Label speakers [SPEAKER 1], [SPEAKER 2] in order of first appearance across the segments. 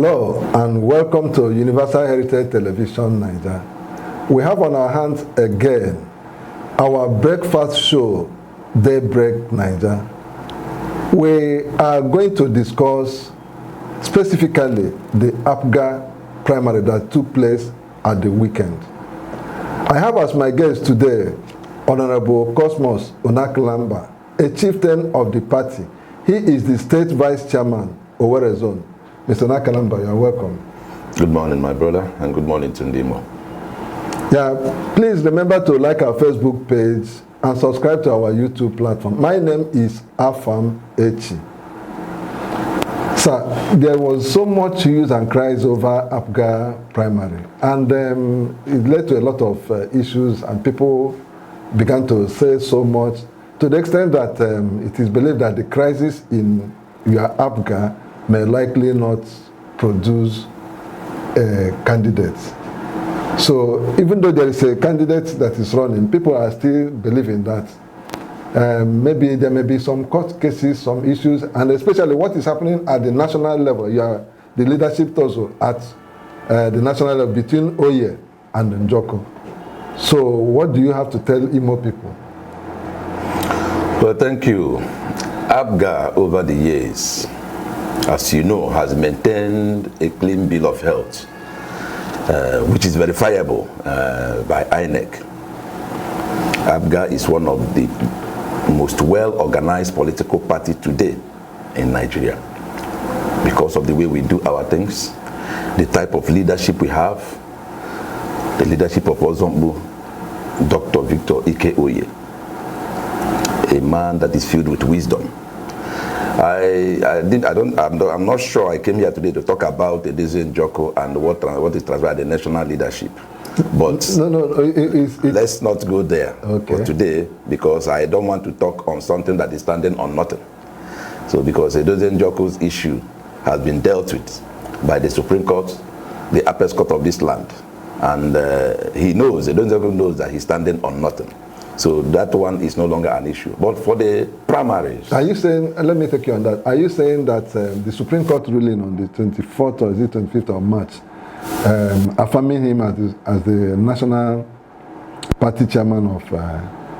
[SPEAKER 1] Hello and welcome to Universal Heritage Television Nigeria. We have on our hands again our breakfast show, Daybreak Nigeria. We are going to discuss specifically the Apga primary that took place at the weekend. I have as my guest today Honorable Cosmos Onakalamba, a chieftain of the party. He is the state vice chairman, Owerri Zone. Mr. Nakalamba, you are welcome.
[SPEAKER 2] Good morning, my brother, and good morning to Ndimo.
[SPEAKER 1] Yeah, please remember to like our Facebook page and subscribe to our YouTube platform. My name is Afam Echi. Sir, there was so much use and cries over Apga primary, and it led to a lot of issues, and people began to say so much, to the extent that it is believed that the crisis in your Apga may likely not produce candidates. So even though there is a candidate that is running, people are still believing that maybe there may be some court cases, some issues, and especially what is happening at the national level. You are the leadership also at the national level between Oye and Njoko. So what do you have to tell Imo people?
[SPEAKER 2] Well, thank you. Apga over the years, as you know, has maintained a clean bill of health, which is verifiable by INEC. Apga is one of the most well-organized political parties today in Nigeria because of the way we do our things, the type of leadership we have, the leadership of Ozombu, Dr. Victor Ike Oye, a man that is filled with wisdom. I'm not sure I came here today to talk about the Edeze Njoko and what is transferred the national leadership. But let's not go there for today, because I don't want to talk on something that is standing on nothing. So because Edeze Njoko's issue has been dealt with by the Supreme Court, the apex court of this land, and he knows, Edeze Njoko knows that he's standing on nothing. So that one is no longer an issue. But for the primaries...
[SPEAKER 1] Are you saying, let me take you on that, are you saying that the Supreme Court ruling on the 24th or is it 25th of March, affirming him as the national party chairman of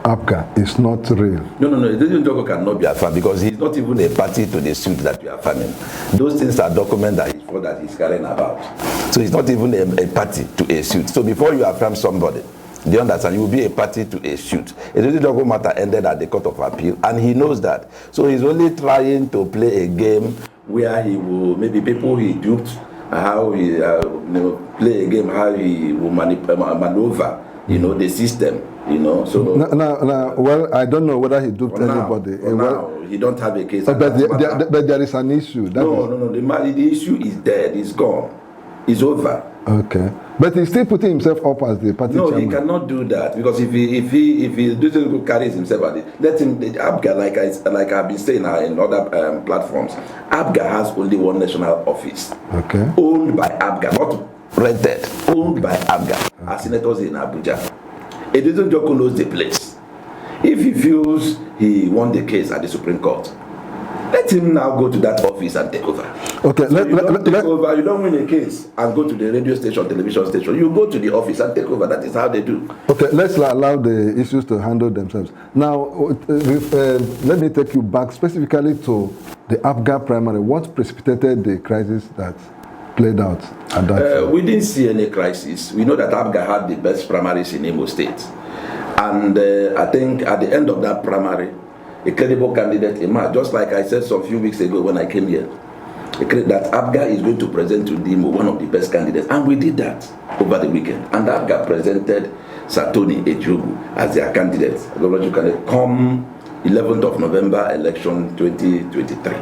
[SPEAKER 1] Apga is not real?
[SPEAKER 2] No. Edeze Njoko cannot be affirmed because he's not even a party to the suit that you are affirming. Those things are documents that he's carrying about. So he's not even a party to a suit. So before you affirm somebody, do you understand? You will be a party to a suit. It really doesn't matter ended at the Court of Appeal, and he knows that. So he's only trying to play a game where he will, maybe people he duped, how he play a game, how he will maneuver, the system, So
[SPEAKER 1] now, well, I don't know whether he duped anybody.
[SPEAKER 2] Now, he don't have a case.
[SPEAKER 1] But there is an issue.
[SPEAKER 2] No. The issue is dead. It's gone. It's over.
[SPEAKER 1] Okay, but he's still putting himself up as the party chairman.
[SPEAKER 2] No, he cannot do that, because if he doesn't carry himself at it, let him. Apga, like I've been saying in other platforms, Apga has only one national office.
[SPEAKER 1] Okay.
[SPEAKER 2] Owned by Apga, not rented. Owned by Apga. Our senators in Abuja. Edeze Njoko knows the place. If he feels he won the case at the Supreme Court, let him now go to that office and take over.
[SPEAKER 1] Okay,
[SPEAKER 2] so you don't win a case and go to the radio station, television station. You go to the office and take over. That is how they do.
[SPEAKER 1] Okay, let's allow the issues to handle themselves. Now, let me take you back specifically to the Apga primary. What precipitated the crisis that played out at that time?
[SPEAKER 2] We didn't see any crisis. We know that Apga had the best primaries in Imo State. And I think at the end of that primary, a credible candidate emerged, just like I said some few weeks ago when I came here, that Apga is going to present to Dimo one of the best candidates, and we did that over the weekend. And Apga presented Satoni Ejogu as their candidate, come 11th of November election 2023.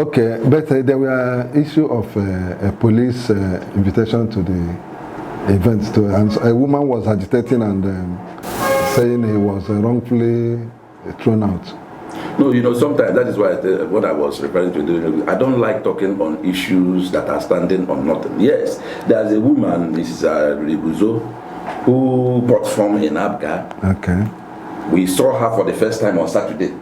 [SPEAKER 1] Okay, but there were issue of a police invitation to the event, and a woman was agitating and saying he was wrongfully thrown out.
[SPEAKER 2] No, sometimes that is why what I was referring to. I don't like talking on issues that are standing on nothing. Yes, there's a woman, Mrs. Ribuzo, who brought form in Apga.
[SPEAKER 1] Okay.
[SPEAKER 2] We saw her for the first time on Saturday.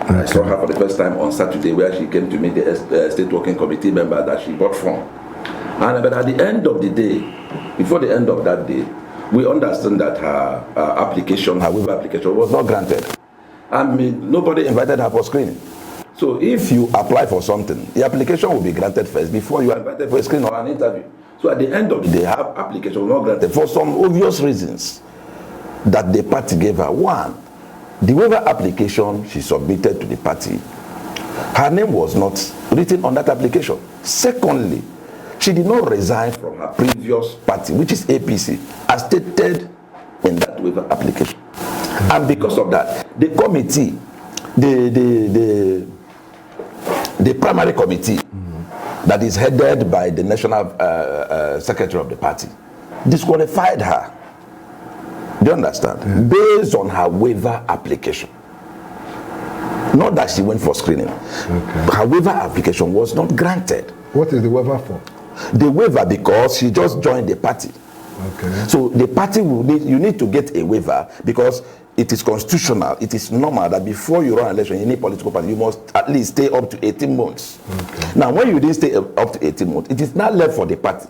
[SPEAKER 2] Okay. I saw her for the first time on Saturday, where she came to meet the state working committee member that she bought from. But at the end of the day, before the end of that day, we understand that her application, her waiver application, was not granted. I mean, nobody invited her for screening. So if you apply for something, the application will be granted first before you are invited for a screening or an interview. So at the end of the day, her application was not granted for some obvious reasons that the party gave her. One, the waiver application she submitted to the party, her name was not written on that application. Secondly, she did not resign from her previous party, which is APC, as stated in that waiver application. And because of that, the committee, the primary committee that is headed by the national secretary of the party disqualified her. Do you understand? Based on her waiver application. Not that she went for screening. Her waiver application was not granted.
[SPEAKER 1] What is the waiver for?
[SPEAKER 2] The waiver because she just joined the party. So the party will need, you need to get a waiver because it is constitutional, it is normal that before you run an election in any political party, you must at least stay up to 18 months. Now, when you didn't stay up to 18 months, it is not left for the party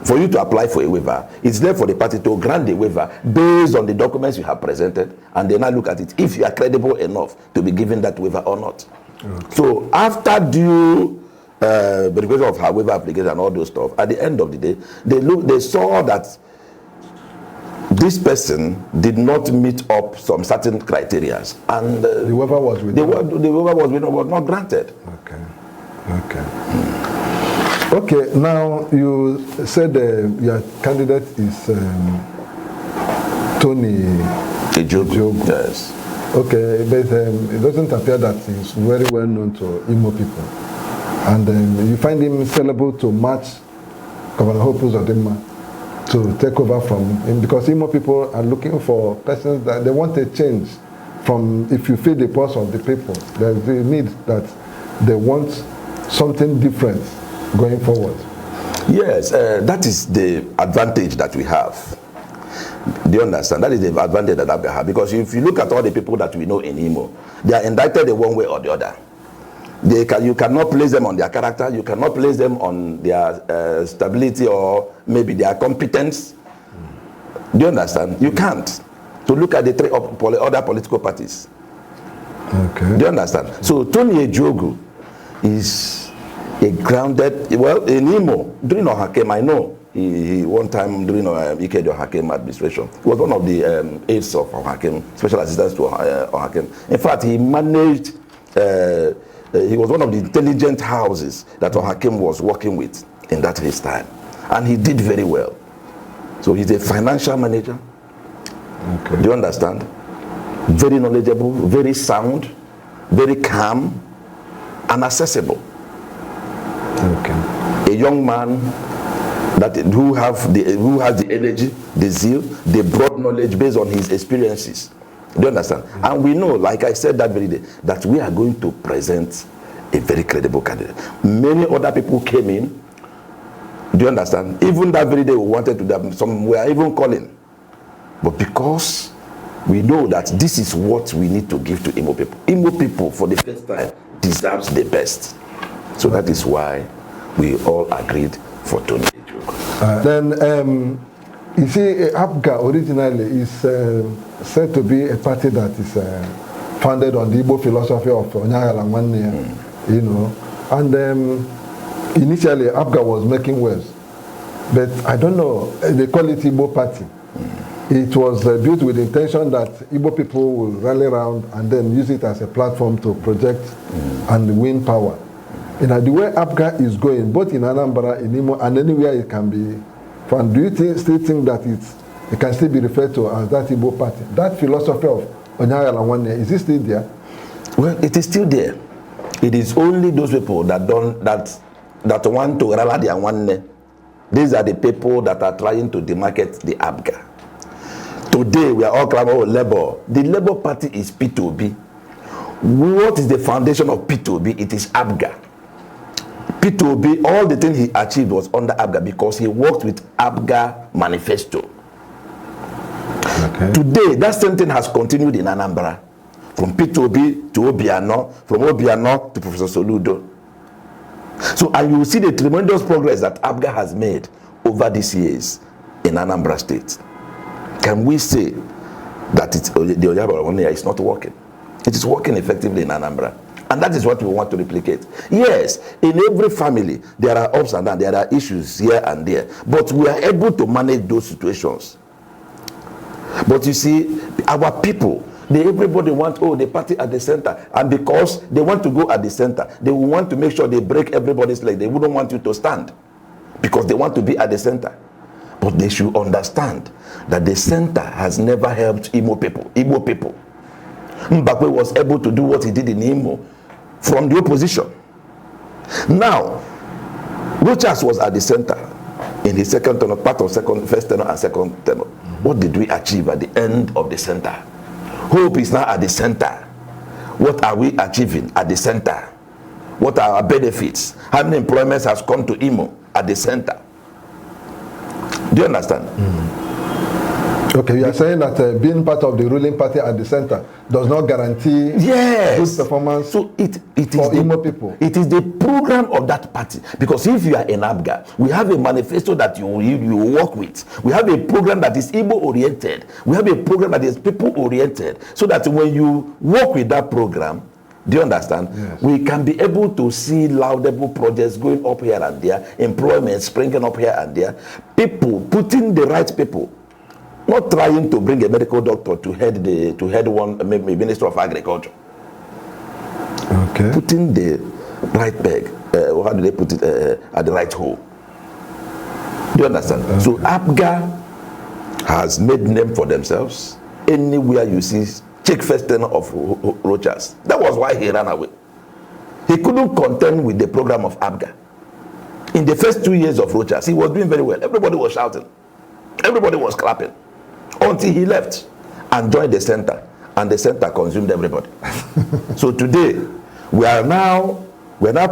[SPEAKER 2] for you to apply for a waiver. It's left for the party to grant the waiver based on the documents you have presented, and they now look at it if you are credible enough to be given that waiver or not. So after due verification of her waiver application and all those stuff, at the end of the day, they saw that this person did not meet up some certain criteria, and
[SPEAKER 1] the waiver was withdrawn.
[SPEAKER 2] The waiver was not granted.
[SPEAKER 1] Okay, now you said your candidate is Tony Ejogu.
[SPEAKER 2] Yes.
[SPEAKER 1] Okay, but it doesn't appear that he's very well known to Imo people. And you find him sellable to match Governor Hope Uzodimma to take over from him, because Imo people are looking for persons that they want a change from, if you feel the pulse of the people, there's the need that they want something different going forward.
[SPEAKER 2] Yes, that is the advantage that we have. Do you understand? That is the advantage that Apga have, because if you look at all the people that we know in Imo, they are indicted in one way or the other. You cannot place them on their character, you cannot place them on their stability or maybe their competence. Do you understand? You can't. To look at the three other political parties. Do you understand? So Tony Ejogu is a grounded, well, in Imo, during Ohakem, I know, he one time during Ikejo Hakem administration, he was one of the aides of Ohakem, special assistants to Ohakem. In fact, he managed, he was one of the intelligent houses that Ohakem was working with in that his time. And he did very well. So he's a financial manager. Do you understand? Very knowledgeable, very sound, very calm, and accessible. A young man who has the energy, the zeal, the broad knowledge based on his experiences. Do you understand? And we know, like I said that very day, that we are going to present a very credible candidate. Many other people came in. Do you understand? Even that very day we wanted to have some, we are even calling. But because we know that this is what we need to give to Imo people. Imo people, for the first time, deserves the best. So that is why we all agreed for Tony Ejogu.
[SPEAKER 1] Then, you see, Apga originally is said to be a party that is founded on the Igbo philosophy of Onyagala, you know. And initially, Apga was making waves. But I don't know, they call it Igbo party. It was built with the intention that Igbo people will rally around and then use it as a platform to project and win power. You know, the way Apga is going, both in Anambra, in Imo, and anywhere it can be found, do you still think that it can still be referred to as that Igbo party? That philosophy of Onyagala, is it still there?
[SPEAKER 2] Well, it is still there. It is only those people that want to rally their one. These are the people that are trying to demarcate the Apga. Today, we are all clamoring Labour. The Labour Party is P2B. What is the foundation of P2B? It is Apga. P2B, all the things he achieved was under Apga because he worked with Apga manifesto. Today, that same thing has continued in Anambra. from P2B to Obiano, from Obiano to Professor Soludo. So, and you will see the tremendous progress that Apga has made over these years in Anambra State. Can we say that the Oyaba one year is not working? It is working effectively in Anambra. And that is what we want to replicate. Yes, in every family, there are ups and downs, there are issues here and there. But we are able to manage those situations. But you see, our people, everybody want, the party at the center. And because they want to go at the center, they will want to make sure they break everybody's leg. They wouldn't want you to stand because they want to be at the center. But they should understand that the center has never helped Imo people. Mbakwe was able to do what he did in Imo from the opposition. Now, Rochas was at the center in his second tenure, part of first tenure and second tenure. What did we achieve at the end of the center? Hope is now at the center. What are we achieving at the center? What are our benefits? How many employments has come to Imo at the center? Do you understand?
[SPEAKER 1] Okay, you are saying that being part of the ruling party at the center does not guarantee good performance
[SPEAKER 2] so it is
[SPEAKER 1] for Imo people.
[SPEAKER 2] It is the program of that party. Because if you are in Apga, we have a manifesto that you work with. We have a program that is Igbo oriented. We have a program that is people oriented. So that when you work with that program, do you understand?
[SPEAKER 1] Yes.
[SPEAKER 2] We can be able to see laudable projects going up here and there, employment springing up here and there, people putting the right people. Not trying to bring a medical doctor to head one maybe Minister of Agriculture.
[SPEAKER 1] Okay.
[SPEAKER 2] Putting the right peg. How do they put it at the right hole? Do you understand?
[SPEAKER 1] Okay.
[SPEAKER 2] So Apga has made name for themselves. Anywhere you see check first tenor of Rochas. That was why he ran away. He couldn't contend with the program of Apga. In the first 2 years of Rochas, he was doing very well. Everybody was shouting. Everybody was clapping. Until he left and joined the center, and the center consumed everybody. So today, we are now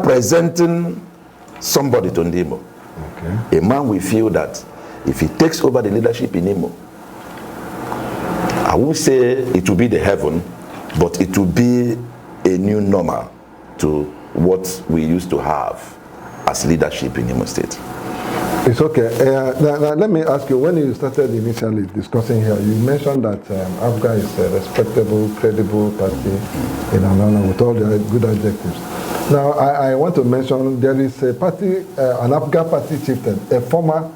[SPEAKER 2] presenting somebody to Imo. Okay. A man we feel that if he takes over the leadership in Imo, I won't say it will be the heaven, but it will be a new normal to what we used to have as leadership in Imo State.
[SPEAKER 1] It's okay. Now, let me ask you, when you started initially discussing here, you mentioned that Apga is a respectable, credible party in Anana with all the good adjectives. Now, I want to mention there is a party, an Apga party chieftain, a former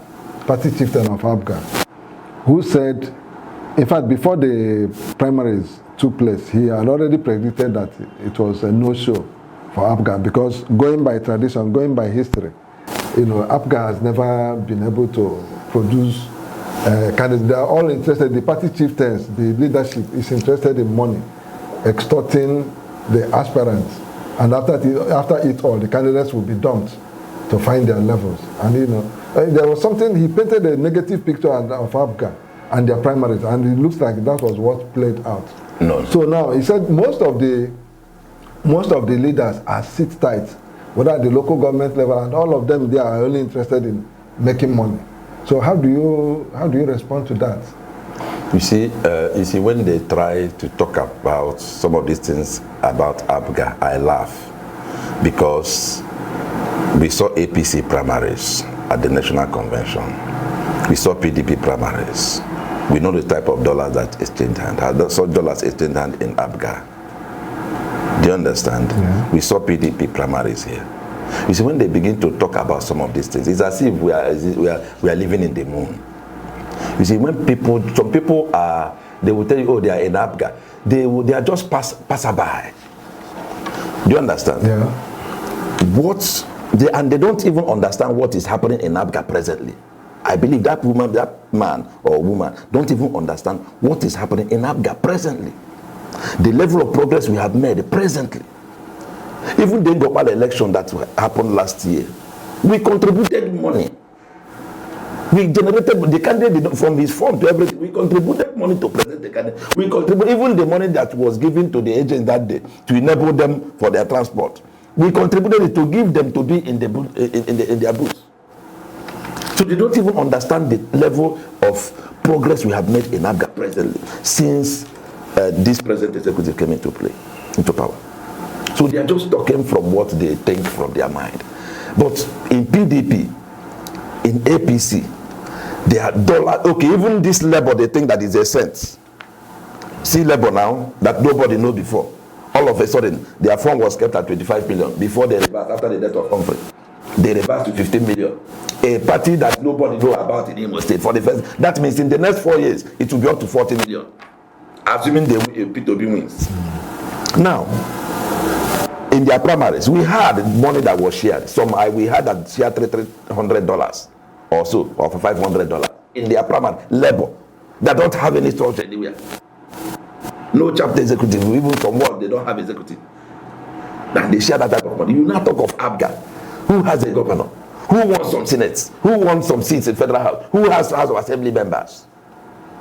[SPEAKER 1] party chieftain of Apga, who said, in fact, before the primaries took place, he had already predicted that it was a no-show for Apga because going by tradition, going by history, Apga has never been able to produce candidates. They are all interested, the party chieftains, the leadership is interested in money, extorting the aspirants. And after it all, the candidates will be dumped to find their levels. And there was something, he painted a negative picture of Apga and their primaries, and it looks like that was what played out.
[SPEAKER 2] No.
[SPEAKER 1] So now, he said most of the leaders are sit tight, whether at the local government level, and all of them, they are only interested in making money. So how do you respond to that?
[SPEAKER 2] You see, when they try to talk about some of these things about Apga, I laugh because we saw APC primaries at the National Convention. We saw PDP primaries. We know the type of dollars that exchange hand. Such dollars exchange hand in Apga. Do you understand? Yeah. We saw PDP primaries here. You see, when they begin to talk about some of these things, it's as if we are living in the moon. You see, when some people they will tell you, oh, they are in Apga. They are just passerby. Do you understand?
[SPEAKER 1] Yeah.
[SPEAKER 2] And they don't even understand what is happening in Apga presently. I believe that woman, that man or woman, don't even understand what is happening in Apga presently. The level of progress we have made presently. Even the global election that happened last year, we contributed money. We generated the candidate from his form to everything. We contributed money to present the candidate. We contributed even the money that was given to the agents that day to enable them for their transport. We contributed it to give them to be in their booth. So they don't even understand the level of progress we have made in Apga presently since this present executive came into power. So they are just talking from what they think from their mind. But in PDP, in APC, they are dollar. Okay, even this Labour, they think that is a cent. See Labour now, that nobody knew before. All of a sudden, their fund was kept at 25 billion before they reversed, after the death of Humphrey. They reversed to 15 million. A party that nobody knew about in Imo State for the first. That means in the next 4 years, it will be up to 40 million. Assuming they P2B wins. Now, in their primaries, we had money that was shared. We had that shared $300 or so, or for $500 in their primary Labour that don't have any structure anywhere. No chapter executive, even from what they don't have executive. Then they share that type of money. You now talk of Apga, who has a governor, who wants some senates, who wants some seats in federal house, who has House of Assembly members.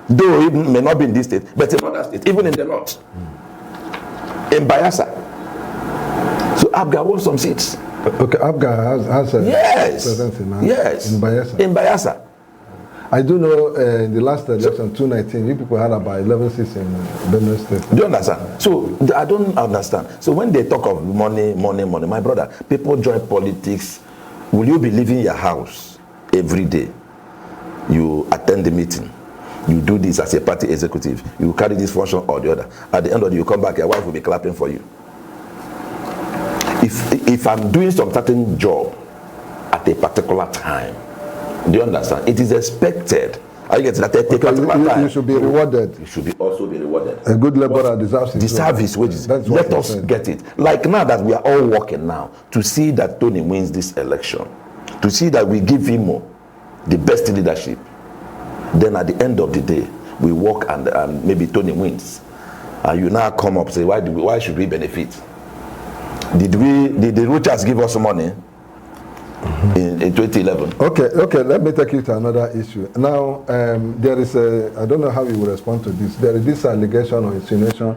[SPEAKER 2] Though it may not be in this state, but in other states, even in the north, in Bayelsa. So Apga wants some seats.
[SPEAKER 1] Okay, Apga has a presence in Bayelsa.
[SPEAKER 2] In Bayelsa.
[SPEAKER 1] I do know in the last election, 2019, you people had about 11 seats in Benue State.
[SPEAKER 2] Do you understand? So I don't understand. So when they talk of money, my brother, people join politics. Will you be leaving your house every day? You attend the meeting. You do this as a party executive. You carry this function or the other. At the end of the day, you come back, your wife will be clapping for you. If I'm doing some certain job at a particular time, do you understand? It is expected. I get that at a particular time.
[SPEAKER 1] You should be rewarded.
[SPEAKER 2] You should also be rewarded.
[SPEAKER 1] A good laborer deserves
[SPEAKER 2] his wages. Let us get it. Like now that we are all working now to see that Tony wins this election, to see that we give him the best leadership. Then at the end of the day, we work and maybe Tony wins. And you now come up and say, why should we benefit? Did the Rochas give us money in 2011?
[SPEAKER 1] Okay, let me take you to another issue. Now, there is I don't know how you will respond to this. There is this allegation or insinuation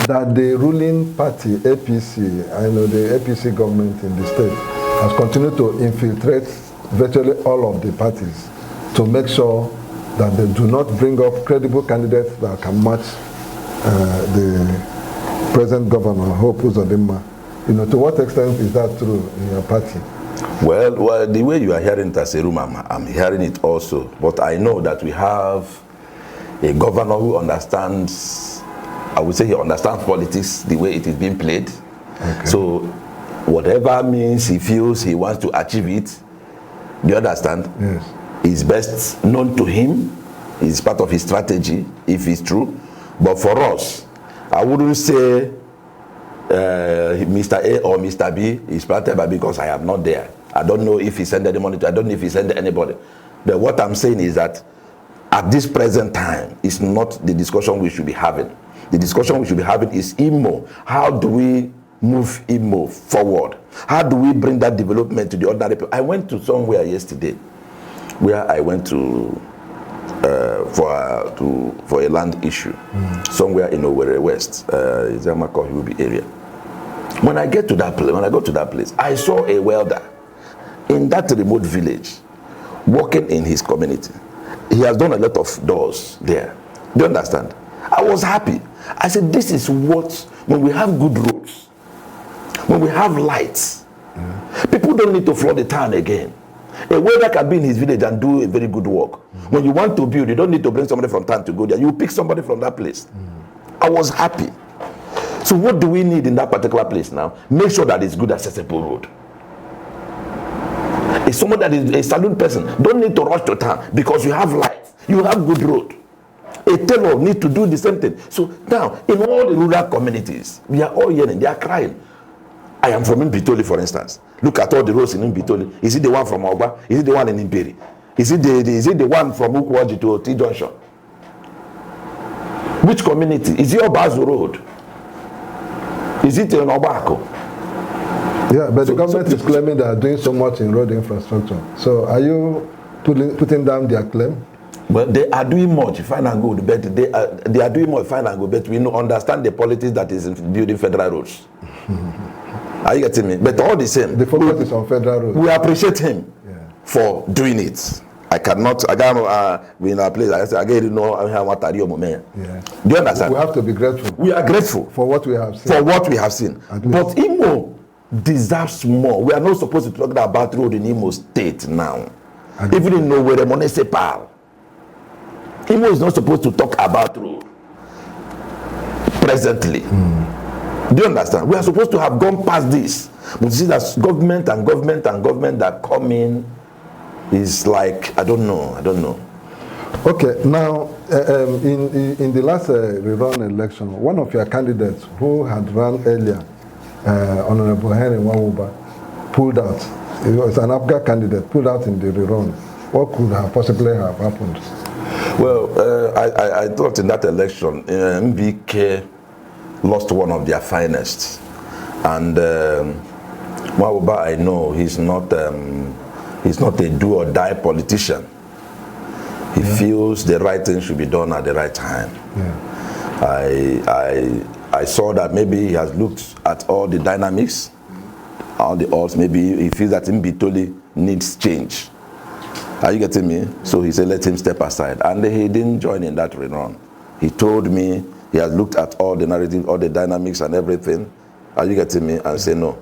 [SPEAKER 1] that the ruling party, APC, I know the APC government in the state, has continued to infiltrate virtually all of the parties to make sure that they do not bring up credible candidates that can match the present governor, Hope Uzodimma. To what extent is that true in your party?
[SPEAKER 2] Well, the way you are hearing it as a rumor, I'm hearing it also. But I know that we have a governor who understands, I would say he understands politics the way it is being played. Okay. So whatever means he feels he wants to achieve it, do you understand?
[SPEAKER 1] Yes.
[SPEAKER 2] Is best known to him. It's part of his strategy, if it's true. But for us, I wouldn't say Mr. A or Mr. B is planted by because I am not there. I don't know if he sent any money to, I don't know if he sent anybody. But what I'm saying is that at this present time, it's not the discussion we should be having. The discussion we should be having is IMO. How do we move IMO forward? How do we bring that development to the ordinary people? I went to somewhere yesterday where I went to for a land issue somewhere in Owerri West, Zamako Hubi area. When I got to that place, I saw a welder in that remote village working in his community. He has done a lot of doors there. Do you understand? I was happy. I said, this is what, when we have good roads, when we have lights, people don't need to flood the town again. A welder can be in his village and do a very good work. When you want to build, you don't need to bring somebody from town to go there. You pick somebody from that place. I was happy. So what do we need in that particular place now? Make sure that it's good, accessible road. If someone that is a saloon person don't need to rush to town because you have lights, you have good road. A tailor needs to do the same thing. So now, in all the rural communities, we are all yelling, they are crying. I am from Mbitoli, for instance. Look at all the roads in Mbitoli. Is it the one from Ogba? Is it the one in Imperi? Is it the one from Ukwaji to T Junction? Which community? Is it Obazu Road? Is it in Obako?
[SPEAKER 1] Yeah, but the government is claiming they are doing so much in road infrastructure. So are you putting down their claim?
[SPEAKER 2] Well, they are doing much, fine and good, but they are doing more fine and good, but we understand the politics that is in building federal roads. Are you getting me? But all the same,
[SPEAKER 1] the focus is on federal roads.
[SPEAKER 2] We appreciate him for doing it. I cannot, I can't be in a place, I get to know how much are you, man.
[SPEAKER 1] Yeah.
[SPEAKER 2] Do you understand?
[SPEAKER 1] We have to be grateful.
[SPEAKER 2] We are grateful
[SPEAKER 1] for what we have seen.
[SPEAKER 2] For what we have seen. But Imo deserves more. We are not supposed to talk about road in Imo State now. Even in Nowhere Municipal. Imo is not supposed to talk about road presently. Do you understand? We are supposed to have gone past this. But you see that government that come in is like, I don't know.
[SPEAKER 1] Okay, now in the last rerun election, one of your candidates who had run earlier, Honorable Henry Nwawuba, pulled out. It was an Apga candidate, pulled out in the rerun. What could have possibly have happened?
[SPEAKER 2] Well, I thought in that election, MBK lost one of their finest, and Nwawuba, I know he's not a do or die politician. He feels the right thing should be done at the right time. I saw that maybe he has looked at all the dynamics, all the odds. Maybe he feels that Mbitoli needs change. Are you getting me? So he said, let him step aside. And he didn't join in that rerun. He told me he has looked at all the narrative, all the dynamics and everything. Are you getting me? And say, no,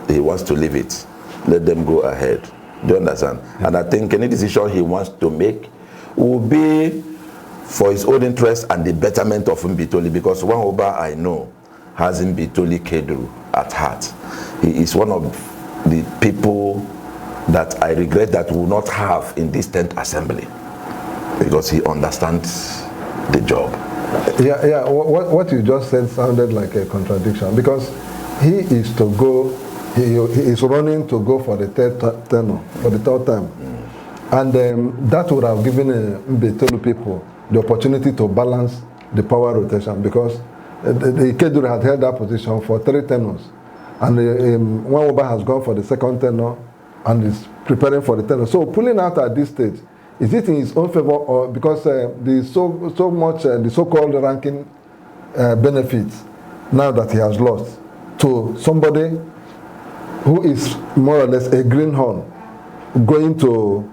[SPEAKER 2] he wants to leave it. Let them go ahead. Do you understand? And I think any decision he wants to make will be for his own interest and the betterment of Mbitoli, because Nwawuba, I know, has Mbitoli Kedru at heart. He is one of the people that I regret that we will not have in this 10th assembly, because he understands the job.
[SPEAKER 1] Yeah. What you just said sounded like a contradiction, because he is to go, he is running to go for the third tenure, for the third term. And that would have given Mbitoli people the opportunity to balance the power rotation, because the Kedru had held that position for 3 tenures, and Nwawuba has gone for the second tenure and is preparing for the tenure. So pulling out at this stage, is it in his own favor, or because the so-called ranking benefits now that he has lost to somebody who is more or less a greenhorn going to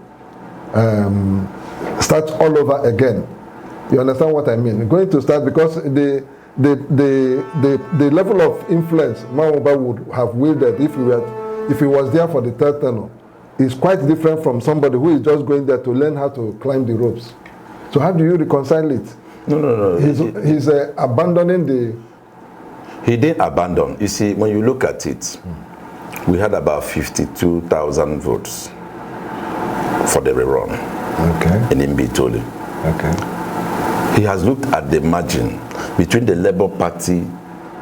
[SPEAKER 1] start all over again? You understand what I mean? Going to start, because the level of influence Nwawuba would have wielded if he was there for the third tenure is quite different from somebody who is just going there to learn how to climb the ropes. So how do you reconcile it?
[SPEAKER 2] No.
[SPEAKER 1] He's abandoning the...
[SPEAKER 2] He didn't abandon. You see, when you look at it, we had about 52,000 votes for the rerun.
[SPEAKER 1] Okay.
[SPEAKER 2] In Mbitoli.
[SPEAKER 1] Okay.
[SPEAKER 2] He has looked at the margin between the Labour Party,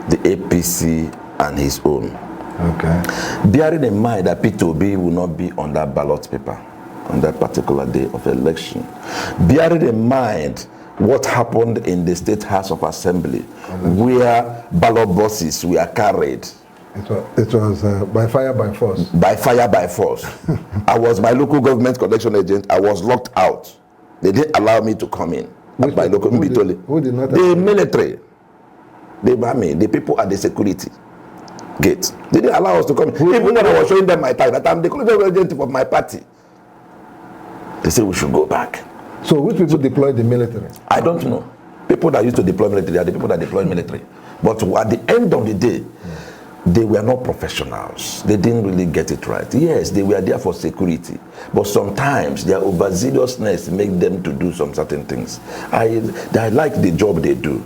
[SPEAKER 2] the APC, and his own.
[SPEAKER 1] Okay.
[SPEAKER 2] Bearing in mind that P2B will not be on that ballot paper on that particular day of election. Bearing in mind what happened in the State House of Assembly, where ballot boxes were carried.
[SPEAKER 1] It was by fire, by force.
[SPEAKER 2] By fire, by force. I was my local government collection agent. I was locked out. They didn't allow me to come in.
[SPEAKER 1] Who did not?
[SPEAKER 2] The military. The people at the security gate. They didn't allow us to come in. Even when I was showing them my tag, that I'm the collection agent of my party. They said we should go back.
[SPEAKER 1] So which people deployed the military?
[SPEAKER 2] I don't know. People that used to deploy military are the people that deploy military. But at the end of the day, they were not professionals. They didn't really get it right. Yes, they were there for security. But sometimes their overzealousness makes them to do some certain things. I like the job they do.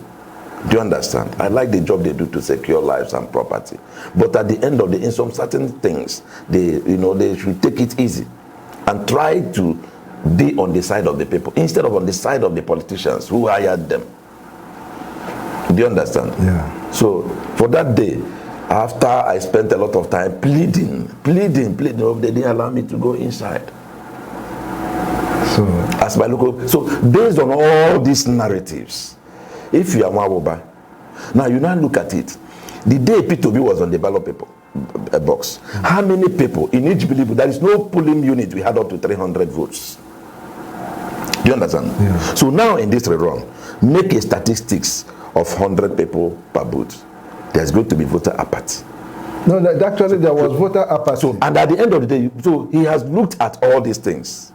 [SPEAKER 2] Do you understand? I like the job they do to secure lives and property. But at the end of the day, in some certain things, they should take it easy and try to be on the side of the people instead of on the side of the politicians who hired them. Do you understand?
[SPEAKER 1] Yeah.
[SPEAKER 2] So for that day, after I spent a lot of time pleading, they didn't allow me to go inside.
[SPEAKER 1] So
[SPEAKER 2] as my local, so based on all these narratives, if you are Nwawuba, now you now look at it. The day P2B was on the ballot paper box, how many people in each belief? There is no polling unit. We had up to 300 votes. Do you understand?
[SPEAKER 1] Yeah.
[SPEAKER 2] So now in this rerun, make a statistics of 100 people per booth. There's going to be voter apathy.
[SPEAKER 1] No, actually there was voter apathy.
[SPEAKER 2] So, and at the end of the day, so he has looked at all these things.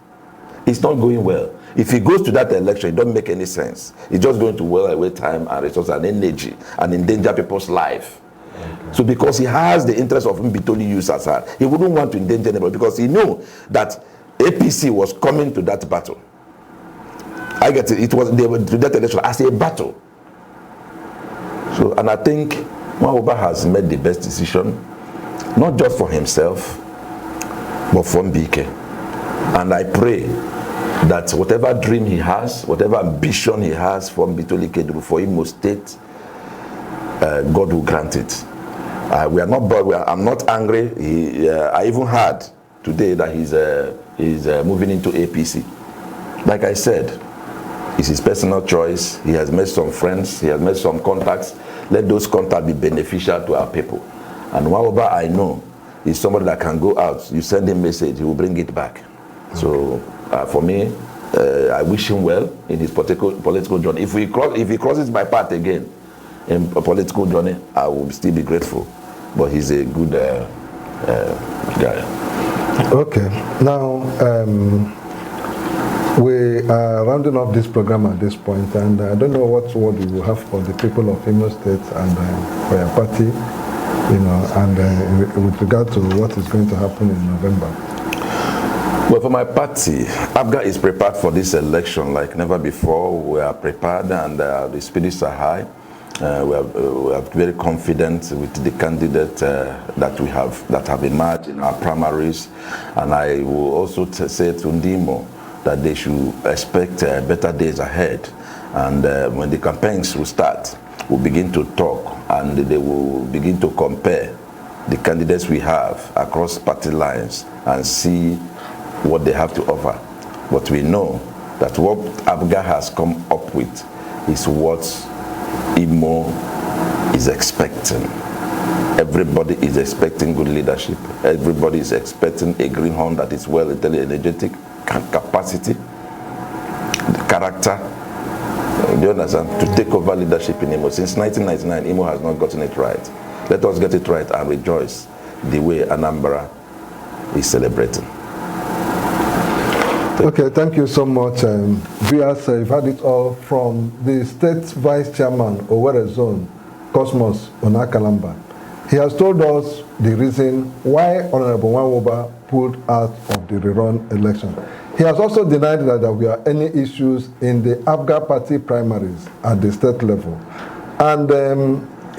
[SPEAKER 2] It's not going well. If he goes to that election, it doesn't make any sense. It's just going to well away time and resources and energy and endanger people's life. Okay. So because he has the interest of him be totally used as hard, he wouldn't want to endanger anybody because he knew that APC was coming to that battle. I get it. They were to that election as a battle. So, and I think Guber has made the best decision, not just for himself, but for Mbike. And I pray that whatever dream he has, whatever ambition he has for Mbitoli Kedru, for Imo State, God will grant it. I'm not angry. I even heard today that he's moving into APC. Like I said, it's his personal choice. He has made some friends. He has made some contacts. Let those contacts be beneficial to our people. And Guber, I know, is somebody that can go out. You send him a message, he will bring it back. So for me, I wish him well in his political journey. If he crosses my path again in a political journey, I will still be grateful. But he's a good guy.
[SPEAKER 1] Okay. Now, we are rounding up this program at this point, and I don't know what word you will have for the people of Imo State and for your party, and with regard to what is going to happen in November.
[SPEAKER 2] Well, for my party, Apga is prepared for this election like never before. We are prepared, and the spirits are high. We are very confident with the candidate that have emerged in our primaries, and I will also say to Ndimo that they should expect better days ahead. And when the campaigns will start, we'll begin to talk, and they will begin to compare the candidates we have across party lines and see what they have to offer. But we know that what Apga has come up with is what Imo is expecting. Everybody is expecting good leadership. Everybody is expecting a greenhorn that is well energetic, capacity, the character, do you understand, to take over leadership in Imo. Since 1999, Imo has not gotten it right. Let us get it right and rejoice the way Anambra is celebrating.
[SPEAKER 1] Okay, thank you so much. Viewers, you've had it all from the State Vice Chairman, Owerri Zone, Cosmos Onakalamba. He has told us the reason why Honorable Guber pulled out of the rerun election. He has also denied that there were any issues in the Apga party primaries at the state level. And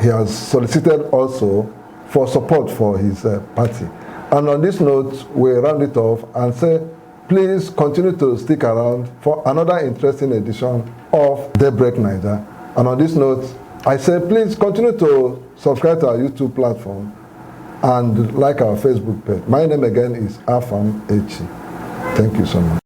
[SPEAKER 1] he has solicited also for support for his party. And on this note, we round it off and say, please continue to stick around for another interesting edition of Daybreak Niger. And on this note, I say please continue to subscribe to our YouTube platform and like our Facebook page. My name again is Afam Echi. Thank you so much.